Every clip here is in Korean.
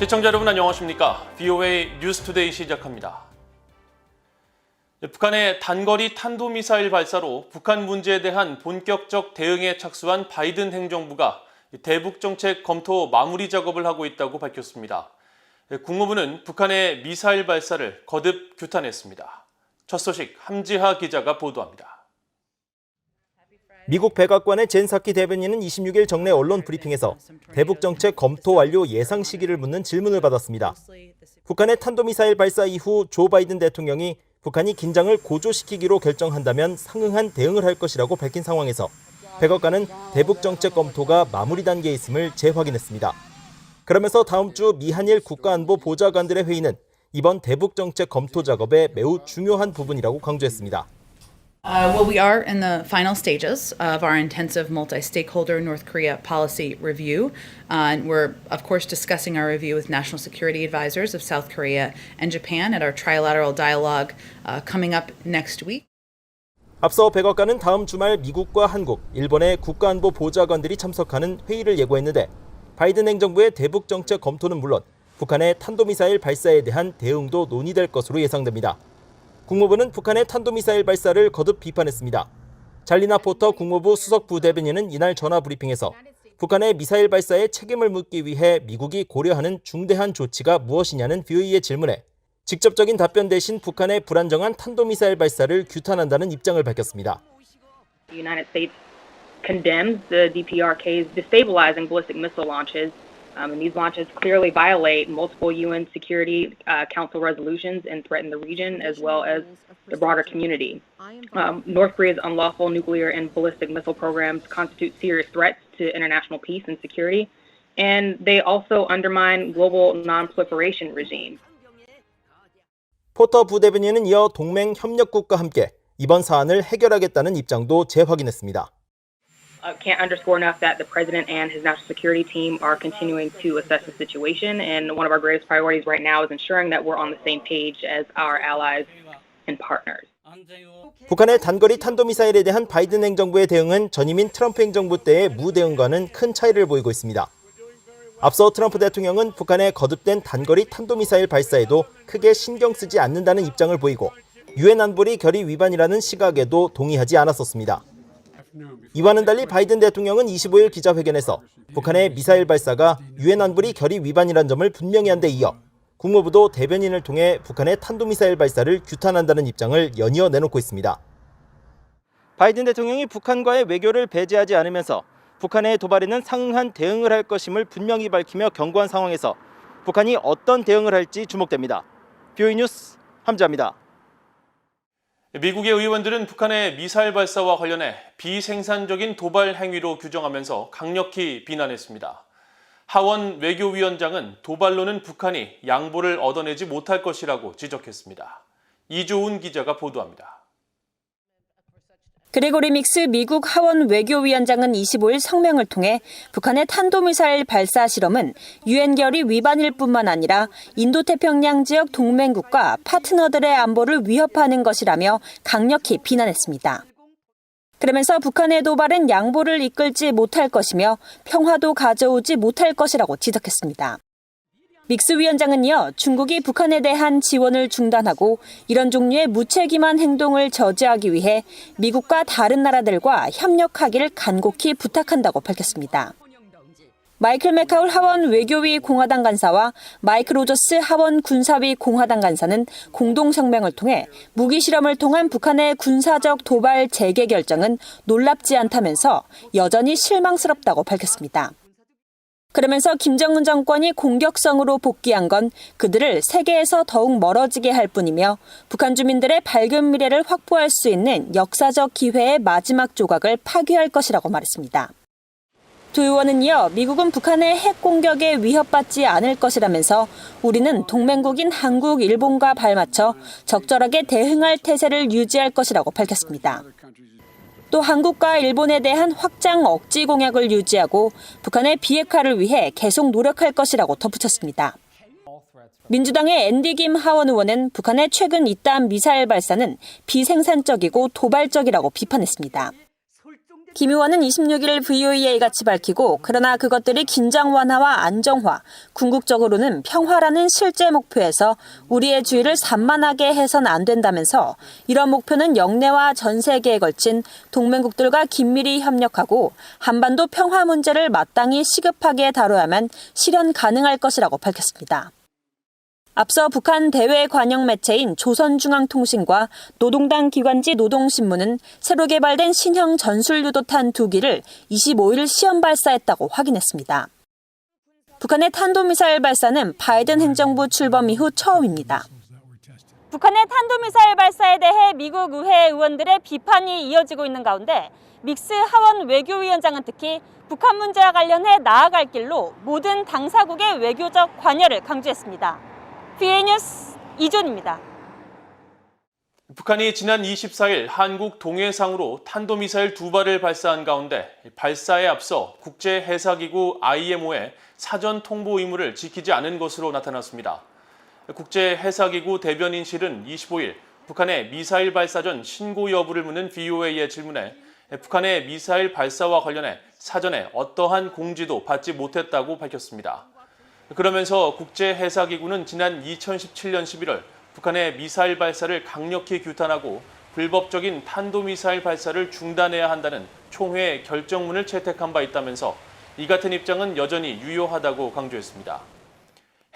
시청자 여러분 안녕하십니까? VOA 뉴스투데이 시작합니다. 북한의 단거리 탄도미사일 발사로 북한 문제에 대한 본격적 대응에 착수한 바이든 행정부가 대북 정책 검토 마무리 작업을 하고 있다고 밝혔습니다. 국무부는 북한의 미사일 발사를 거듭 규탄했습니다. 첫 소식 함지하 기자가 보도합니다. 미국 백악관의 젠 사키 대변인은 26일 정례 언론 브리핑에서 대북 정책 검토 완료 예상 시기를 묻는 질문을 받았습니다. 북한의 탄도미사일 발사 이후 조 바이든 대통령이 북한이 긴장을 고조시키기로 결정한다면 상응한 대응을 할 것이라고 밝힌 상황에서 백악관은 대북 정책 검토가 마무리 단계에 있음을 재확인했습니다. 그러면서 다음 주 미한일 국가안보 보좌관들의 회의는 이번 대북 정책 검토 작업의 매우 중요한 부분이라고 강조했습니다. We are in the final stages of our intensive multi-stakeholder North Korea policy review. And we're, of course, discussing our review with national security advisors of South Korea and Japan at our trilateral dialogue coming up next week. 앞서 백악관은 다음 주말 미국과 한국, 일본의 국가안보 보좌관들이 참석하는 회의를 예고했는데 바이든 행정부의 대북 정책 검토는 물론 북한의 탄도미사일 발사에 대한 대응도 논의될 것으로 예상됩니다. 국무부는 북한의 탄도미사일 발사를 거듭 비판했습니다. 잘리나 포터 국무부 수석 부대변인은 이날 전화 브리핑에서 북한의 미사일 발사에 책임을 묻기 위해 미국이 고려하는 중대한 조치가 무엇이냐는 VOA의 질문에 직접적인 답변 대신 북한의 불안정한 탄도미사일 발사를 규탄한다는 입장을 밝혔습니다. The United States condemns the DPRK's destabilizing ballistic missile launches. And these launches clearly violate multiple UN Security Council resolutions and threaten the region as well as the broader community. North Korea's unlawful nuclear and ballistic missile programs constitute serious threats to international peace and security, and they also undermine global non-proliferation regime. 포터 부대변인은 이어 동맹 협력국과 함께 이번 사안을 해결하겠다는 입장도 재확인했습니다. Can't underscore enough that the president and his national security team are continuing to assess the situation, and one of our greatest priorities right now is ensuring that we're on the same page as our allies and partners. 북한의 단거리 탄도미사일에 대한 바이든 행정부의 대응은 전임인 트럼프 행정부 때의 무대응과는 큰 차이를 보이고 있습니다. 앞서 트럼프 대통령은 북한의 거듭된 단거리 탄도미사일 발사에도 크게 신경 쓰지 않는다는 입장을 보이고 유엔 안보리 결의 위반이라는 시각에도 동의하지 않았었습니다. 이와는 달리 바이든 대통령은 25일 기자회견에서 북한의 미사일 발사가 유엔 안보리 결의 위반이란 점을 분명히 한 데 이어 국무부도 대변인을 통해 북한의 탄도미사일 발사를 규탄한다는 입장을 연이어 내놓고 있습니다. 바이든 대통령이 북한과의 외교를 배제하지 않으면서 북한의 도발에는 상응한 대응을 할 것임을 분명히 밝히며 경고한 상황에서 북한이 어떤 대응을 할지 주목됩니다. VOA 뉴스 함지하입니다. 미국의 의원들은 북한의 미사일 발사와 관련해 비생산적인 도발 행위로 규정하면서 강력히 비난했습니다. 하원 외교위원장은 도발로는 북한이 양보를 얻어내지 못할 것이라고 지적했습니다. 이조은 기자가 보도합니다. 그레고리 믹스 미국 하원 외교위원장은 25일 성명을 통해 북한의 탄도미사일 발사 실험은 유엔 결의 위반일 뿐만 아니라 인도태평양 지역 동맹국과 파트너들의 안보를 위협하는 것이라며 강력히 비난했습니다. 그러면서 북한의 도발은 양보를 이끌지 못할 것이며 평화도 가져오지 못할 것이라고 지적했습니다. 믹스 위원장은 이어 중국이 북한에 대한 지원을 중단하고 이런 종류의 무책임한 행동을 저지하기 위해 미국과 다른 나라들과 협력하기를 간곡히 부탁한다고 밝혔습니다. 마이클 맥카울 하원 외교위 공화당 간사와 마이크 로저스 하원 군사위 공화당 간사는 공동 성명을 통해 무기 실험을 통한 북한의 군사적 도발 재개 결정은 놀랍지 않다면서 여전히 실망스럽다고 밝혔습니다. 그러면서 김정은 정권이 공격성으로 복귀한 건 그들을 세계에서 더욱 멀어지게 할 뿐이며 북한 주민들의 밝은 미래를 확보할 수 있는 역사적 기회의 마지막 조각을 파괴할 것이라고 말했습니다. 두 의원은 이어 미국은 북한의 핵 공격에 위협받지 않을 것이라면서 우리는 동맹국인 한국, 일본과 발맞춰 적절하게 대응할 태세를 유지할 것이라고 밝혔습니다. 또 한국과 일본에 대한 확장 억지 공약을 유지하고 북한의 비핵화를 위해 계속 노력할 것이라고 덧붙였습니다. 민주당의 앤디 김 하원 의원은 북한의 최근 잇따른 미사일 발사는 비생산적이고 도발적이라고 비판했습니다. 김 의원은 26일 VOA에 같이 밝히고 그러나 그것들이 긴장 완화와 안정화, 궁극적으로는 평화라는 실제 목표에서 우리의 주의를 산만하게 해선 안 된다면서 이런 목표는 영내와 전 세계에 걸친 동맹국들과 긴밀히 협력하고 한반도 평화 문제를 마땅히 시급하게 다뤄야만 실현 가능할 것이라고 밝혔습니다. 앞서 북한 대외 관영 매체인 조선중앙통신과 노동당 기관지 노동신문은 새로 개발된 신형 전술유도탄 2기를 25일 시험 발사했다고 확인했습니다. 북한의 탄도미사일 발사는 바이든 행정부 출범 이후 처음입니다. 북한의 탄도미사일 발사에 대해 미국 의회 의원들의 비판이 이어지고 있는 가운데 믹스 하원 외교위원장은 특히 북한 문제와 관련해 나아갈 길로 모든 당사국의 외교적 관여를 강조했습니다. VA 뉴스 이존입니다. 북한이 지난 24일 한국 동해상으로 탄도미사일 2발을 발사한 가운데 발사에 앞서 국제해사기구 IMO의 사전 통보 의무를 지키지 않은 것으로 나타났습니다. 국제해사기구 대변인실은 25일 북한의 미사일 발사 전 신고 여부를 묻는 VOA의 질문에 북한의 미사일 발사와 관련해 사전에 어떠한 공지도 받지 못했다고 밝혔습니다. 그러면서 국제해사기구는 지난 2017년 11월 북한의 미사일 발사를 강력히 규탄하고 불법적인 탄도미사일 발사를 중단해야 한다는 총회 결정문을 채택한 바 있다면서 이 같은 입장은 여전히 유효하다고 강조했습니다.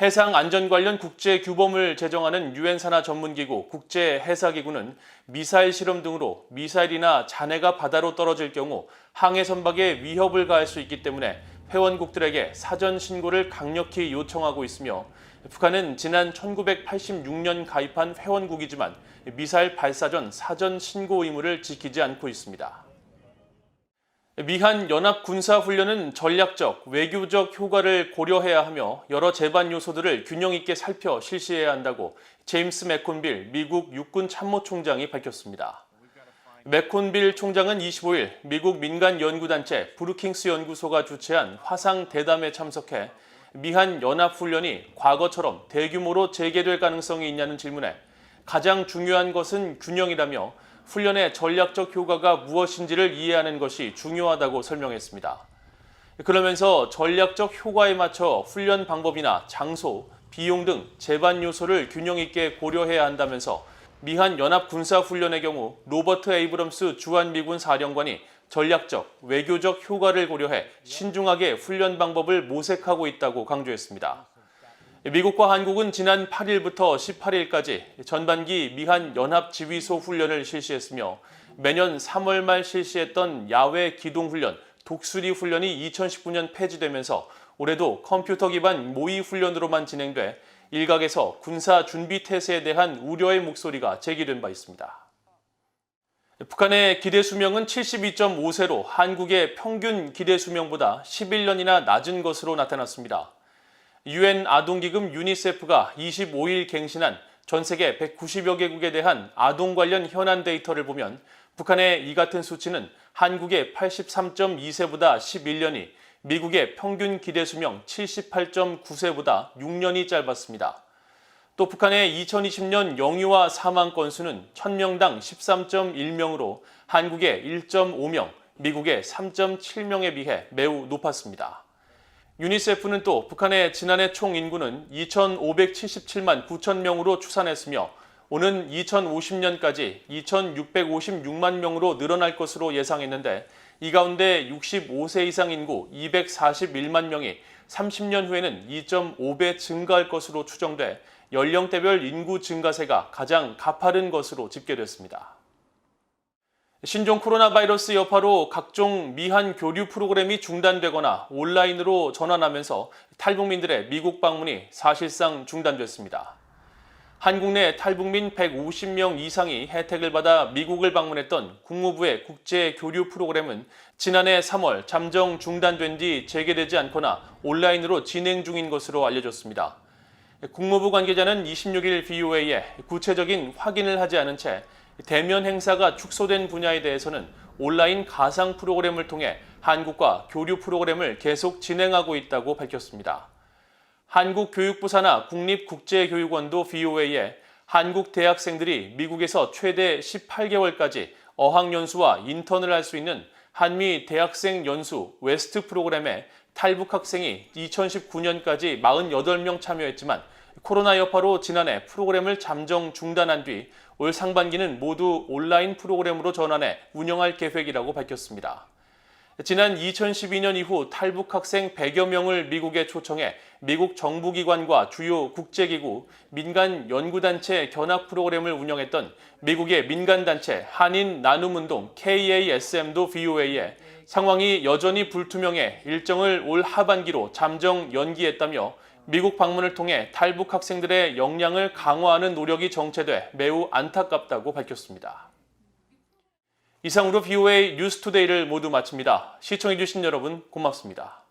해상 안전 관련 국제 규범을 제정하는 유엔 산하 전문기구 국제해사기구는 미사일 실험 등으로 미사일이나 잔해가 바다로 떨어질 경우 항해 선박에 위협을 가할 수 있기 때문에 회원국들에게 사전 신고를 강력히 요청하고 있으며 북한은 지난 1986년 가입한 회원국이지만 미사일 발사 전 사전 신고 의무를 지키지 않고 있습니다. 미한 연합군사훈련은 전략적, 외교적 효과를 고려해야 하며 여러 제반 요소들을 균형 있게 살펴 실시해야 한다고 제임스 맥콘빌 미국 육군 참모총장이 밝혔습니다. 맥콘빌 총장은 25일 미국 민간 연구단체 브루킹스 연구소가 주최한 화상 대담에 참석해 미한 연합훈련이 과거처럼 대규모로 재개될 가능성이 있냐는 질문에 가장 중요한 것은 균형이라며 훈련의 전략적 효과가 무엇인지를 이해하는 것이 중요하다고 설명했습니다. 그러면서 전략적 효과에 맞춰 훈련 방법이나 장소, 비용 등 제반 요소를 균형 있게 고려해야 한다면서 미한 연합군사훈련의 경우 로버트 에이브럼스 주한미군 사령관이 전략적, 외교적 효과를 고려해 신중하게 훈련 방법을 모색하고 있다고 강조했습니다. 미국과 한국은 지난 8일부터 18일까지 전반기 미한 연합지휘소 훈련을 실시했으며 매년 3월 말 실시했던 야외 기동훈련, 독수리 훈련이 2019년 폐지되면서 올해도 컴퓨터 기반 모의 훈련으로만 진행돼 일각에서 군사 준비 태세에 대한 우려의 목소리가 제기된 바 있습니다. 북한의 기대 수명은 72.5세로 한국의 평균 기대 수명보다 11년이나 낮은 것으로 나타났습니다. 유엔 아동기금 유니세프가 25일 갱신한 전 세계 190여 개국에 대한 아동 관련 현안 데이터를 보면 북한의 이 같은 수치는 한국의 83.2세보다 11년이, 미국의 평균 기대 수명 78.9세보다 6년이 짧았습니다. 또 북한의 2020년 영유아 사망 건수는 1000명당 13.1명으로 한국의 1.5명, 미국의 3.7명에 비해 매우 높았습니다. 유니세프는 또 북한의 지난해 총 인구는 2,577만 9천 명으로 추산했으며 오는 2050년까지 2,656만 명으로 늘어날 것으로 예상했는데 이 가운데 65세 이상 인구 241만 명이 30년 후에는 2.5배 증가할 것으로 추정돼 연령대별 인구 증가세가 가장 가파른 것으로 집계됐습니다. 신종 코로나 바이러스 여파로 각종 미한 교류 프로그램이 중단되거나 온라인으로 전환하면서 탈북민들의 미국 방문이 사실상 중단됐습니다. 한국 내 탈북민 150명 이상이 혜택을 받아 미국을 방문했던 국무부의 국제 교류 프로그램은 지난해 3월 잠정 중단된 뒤 재개되지 않거나 온라인으로 진행 중인 것으로 알려졌습니다. 국무부 관계자는 26일 VOA에 구체적인 확인을 하지 않은 채 대면 행사가 축소된 분야에 대해서는 온라인 가상 프로그램을 통해 한국과 교류 프로그램을 계속 진행하고 있다고 밝혔습니다. 한국교육부 산하 국립국제교육원도 VOA에 한국 대학생들이 미국에서 최대 18개월까지 어학연수와 인턴을 할 수 있는 한미 대학생 연수 웨스트 프로그램에 탈북 학생이 2019년까지 48명 참여했지만 코로나 여파로 지난해 프로그램을 잠정 중단한 뒤 올 상반기는 모두 온라인 프로그램으로 전환해 운영할 계획이라고 밝혔습니다. 지난 2012년 이후 탈북 학생 100여 명을 미국에 초청해 미국 정부기관과 주요 국제기구, 민간 연구단체 견학 프로그램을 운영했던 미국의 민간단체 한인 나눔운동 KASM도 VOA에 상황이 여전히 불투명해 일정을 올 하반기로 잠정 연기했다며 미국 방문을 통해 탈북 학생들의 역량을 강화하는 노력이 정체돼 매우 안타깝다고 밝혔습니다. 이상으로 VOA 뉴스투데이를 모두 마칩니다. 시청해주신 여러분 고맙습니다.